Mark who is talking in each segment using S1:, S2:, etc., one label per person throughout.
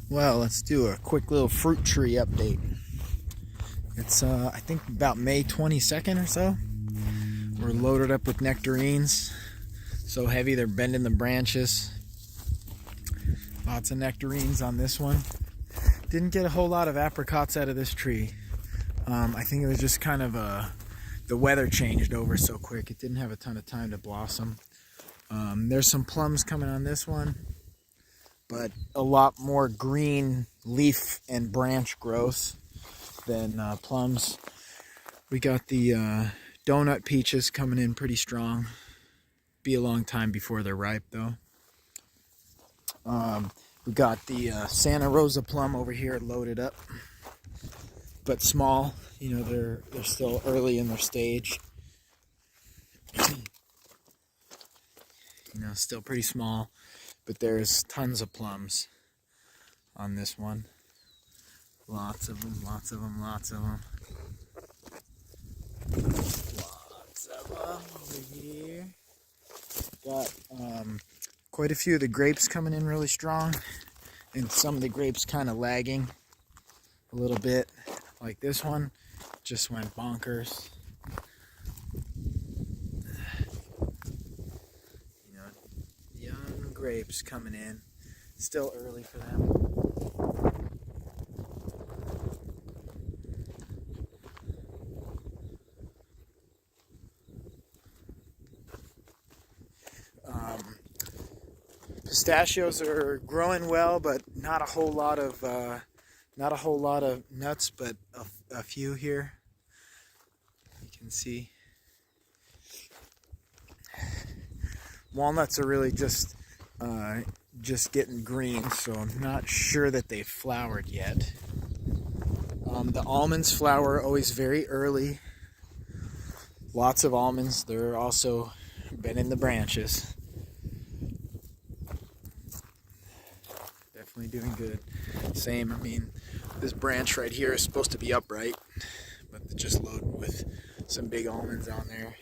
S1: Well, let's do a quick little fruit tree update. It's I think about May 22nd or so. We're loaded up with nectarines. So heavy they're bending the branches. Lots of nectarines on this one. Didn't get a whole lot of apricots out of this tree. I think it was just kind of the weather changed over so quick. It didn't have a ton of time to blossom. There's some plums coming on this one, but a lot more green leaf and branch growth than plums. We got the donut peaches coming in pretty strong. Be a long time before they're ripe though. We got the Santa Rosa plum over here loaded up, but small. You know, they're still early in their stage. You know, still pretty small, but there's tons of plums on this one. Lots of them, lots of them, lots of them. Lots of them over here. Got quite a few of the grapes coming in really strong, and some of the grapes kind of lagging a little bit. Like this one just went bonkers. You know, young grapes coming in. Still early for them. Pistachios are growing well, but not a whole lot of nuts, but a few here. You can see. Walnuts are really just getting green, so I'm not sure that they've flowered yet. The almonds flower always very early. Lots of almonds. They're also bending the branches. Definitely doing good. Same, I mean, this branch right here is supposed to be upright, but it's just loaded with some big almonds on there.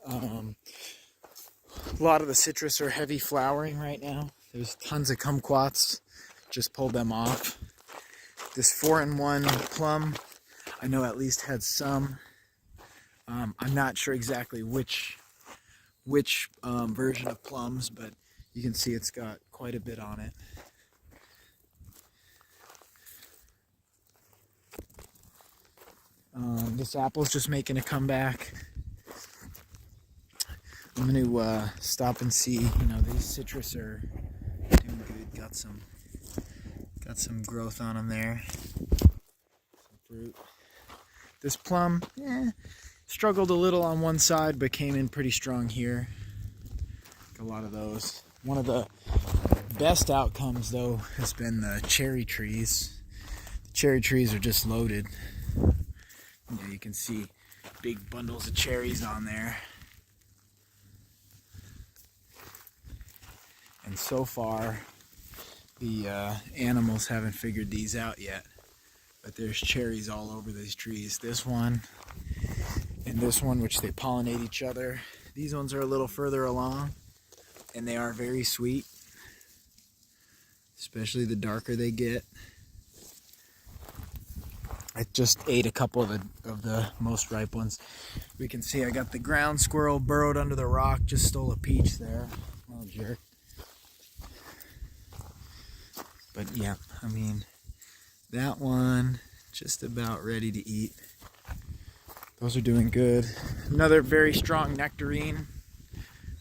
S1: A lot of the citrus are heavy flowering right now. There's tons of kumquats. Just pulled them off. This 4-in-1 plum, I know at least had some. I'm not sure exactly which version of plums, but you can see it's got quite a bit on it. This apple's just making a comeback. I'm going to stop and see. You know, these citrus are doing good. Got some growth on them there. Some fruit. This plum, struggled a little on one side, but came in pretty strong here. A lot of those. One of the best outcomes, though, has been the cherry trees. The cherry trees are just loaded. You can see big bundles of cherries on there. And so far, the animals haven't figured these out yet. But there's cherries all over these trees. This one and this one, which they pollinate each other. These ones are a little further along, and they are very sweet, especially the darker they get. I just ate a couple of the most ripe ones. We can see I got the ground squirrel burrowed under the rock, just stole a peach there. Oh, jerk. But yeah, I mean, that one just about ready to eat. Those are doing good. Another very strong nectarine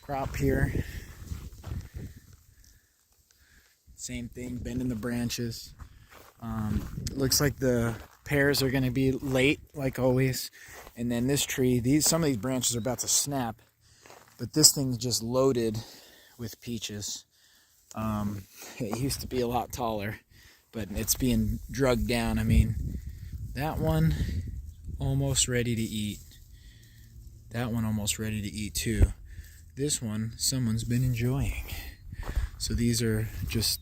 S1: crop here. Same thing, bending the branches. Looks like the pears are going to be late, like always. And then this tree, some of these branches are about to snap, but this thing's just loaded with peaches. It used to be a lot taller, but it's being drugged down. I mean, that one almost ready to eat. That one almost ready to eat too. This one, someone's been enjoying. So these are just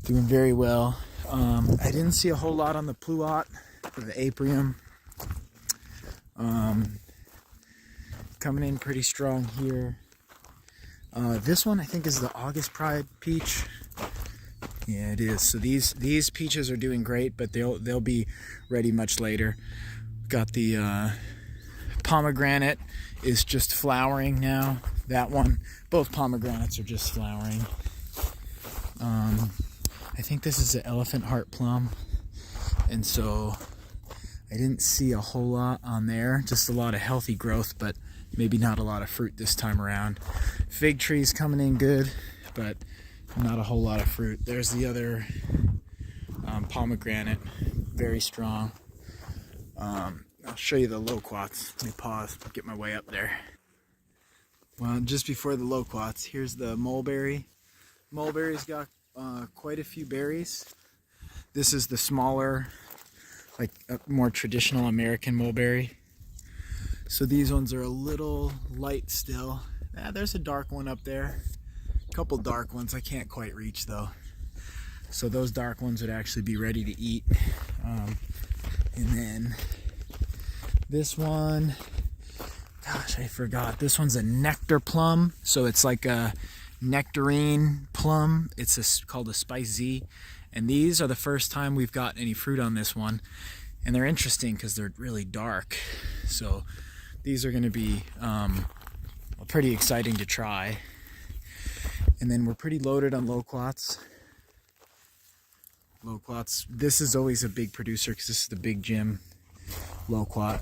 S1: doing very well. I didn't see a whole lot on the pluot or the apium. Coming in pretty strong here. This one I think is the August Pride peach. Yeah, it is. So these peaches are doing great, but they'll be ready much later. Got the pomegranate is just flowering now. That one, both pomegranates are just flowering. I think this is an elephant heart plum, and so I didn't see a whole lot on there. Just a lot of healthy growth, but maybe not a lot of fruit this time around. Fig tree's coming in good, but not a whole lot of fruit. There's the other pomegranate, very strong. I'll show you the loquats. Let me pause, get my way up there. Well, just before the loquats, here's the mulberry. Mulberry's got quite a few berries. This is the smaller, like a more traditional American mulberry. So these ones are a little light still. There's a dark one up there. A couple dark ones I can't quite reach though. So those dark ones would actually be ready to eat. And then this one, gosh, I forgot. This one's a nectar plum. So it's like a nectarine plum. It's called a Spice Z. And these are the first time we've got any fruit on this one. And they're interesting because they're really dark. So these are going to be pretty exciting to try. And then we're pretty loaded on loquats. Loquats, this is always a big producer because this is the Big Jim loquat.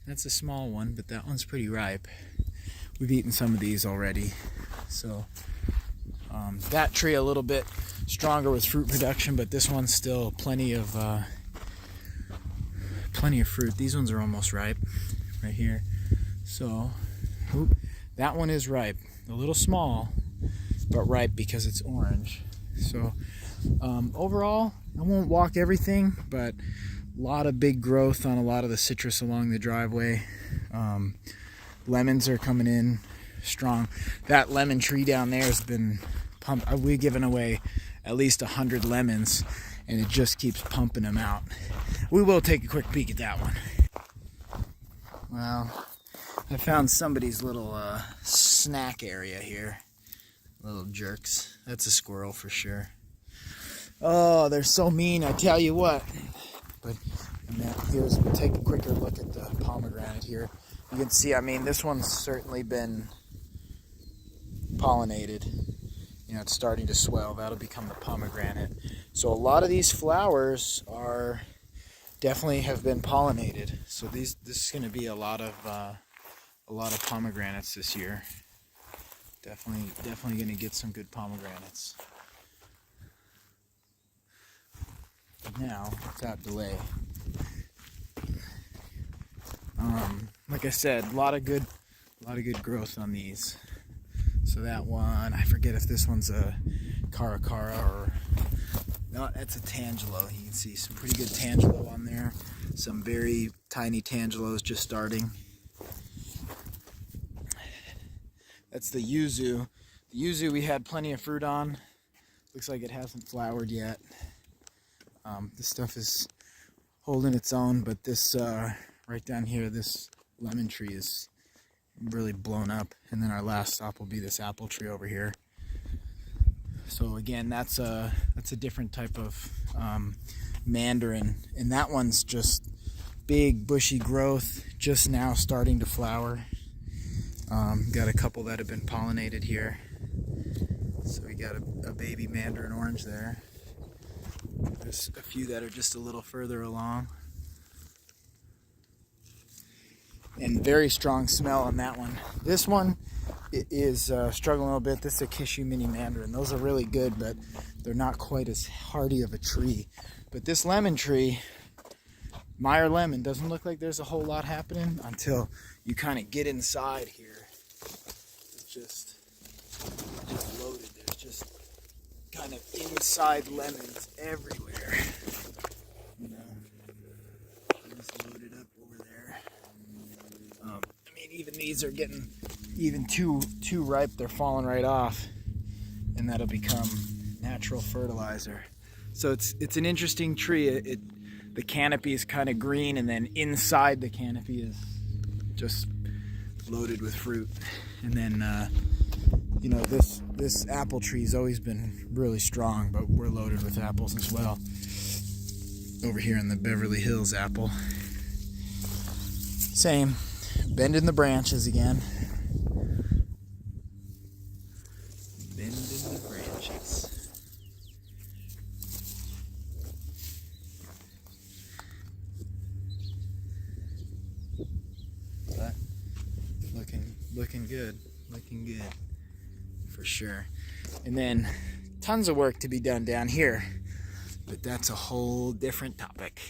S1: That's a small one, but that one's pretty ripe. We've eaten some of these already. So that tree a little bit stronger with fruit production, but this one's still plenty of fruit. These ones are almost ripe right here. So that one is ripe. A little small, but ripe because it's orange. So overall, I won't walk everything, but a lot of big growth on a lot of the citrus along the driveway. Lemons are coming in strong. That lemon tree down there has been pumped. We've given away at least 100 lemons, and it just keeps pumping them out. We will take a quick peek at that one. Well, I found somebody's little snack area here. Little jerks. That's a squirrel for sure. Oh, they're so mean, I tell you what. But we'll take a quicker look at the pomegranate here. You can see, I mean, this one's certainly been pollinated. You know, it's starting to swell. That'll become the pomegranate. So a lot of these flowers are definitely have been pollinated. So this is going to be a lot of pomegranates this year. Definitely going to get some good pomegranates. Now, without delay, like I said, a lot of good growth on these. So that one, I forget if this one's a caracara or no, that's a tangelo. You can see some pretty good tangelo on there. Some very tiny tangelos just starting. That's the yuzu. The yuzu we had plenty of fruit on. Looks like it hasn't flowered yet. This stuff is holding its own, but this right down here, this lemon tree is really blown up. And then our last stop will be this apple tree over here. So again, that's a different type of mandarin, and that one's just big bushy growth, just now starting to flower. Got a couple that have been pollinated here. So we got a baby mandarin orange there. There's a few that are just a little further along. And very strong smell on that one. This one is struggling a little bit. This is a Kishu mini mandarin. Those are really good, but they're not quite as hardy of a tree. But this lemon tree, Meyer lemon, doesn't look like there's a whole lot happening until you kind of get inside here. It's just loaded. There's just kind of inside lemons everywhere. You know, just loaded up over there. I mean, even these are getting even too ripe. They're falling right off, and that'll become natural fertilizer. So it's an interesting tree. The canopy is kind of green, and then inside the canopy is just loaded with fruit. And then You know, this apple tree's always been really strong, but we're loaded with apples as well. Over here in the Beverly Hills apple. Same, bending the branches again. Bending the branches. But looking good. Looking good. For sure. And then tons of work to be done down here. But that's a whole different topic.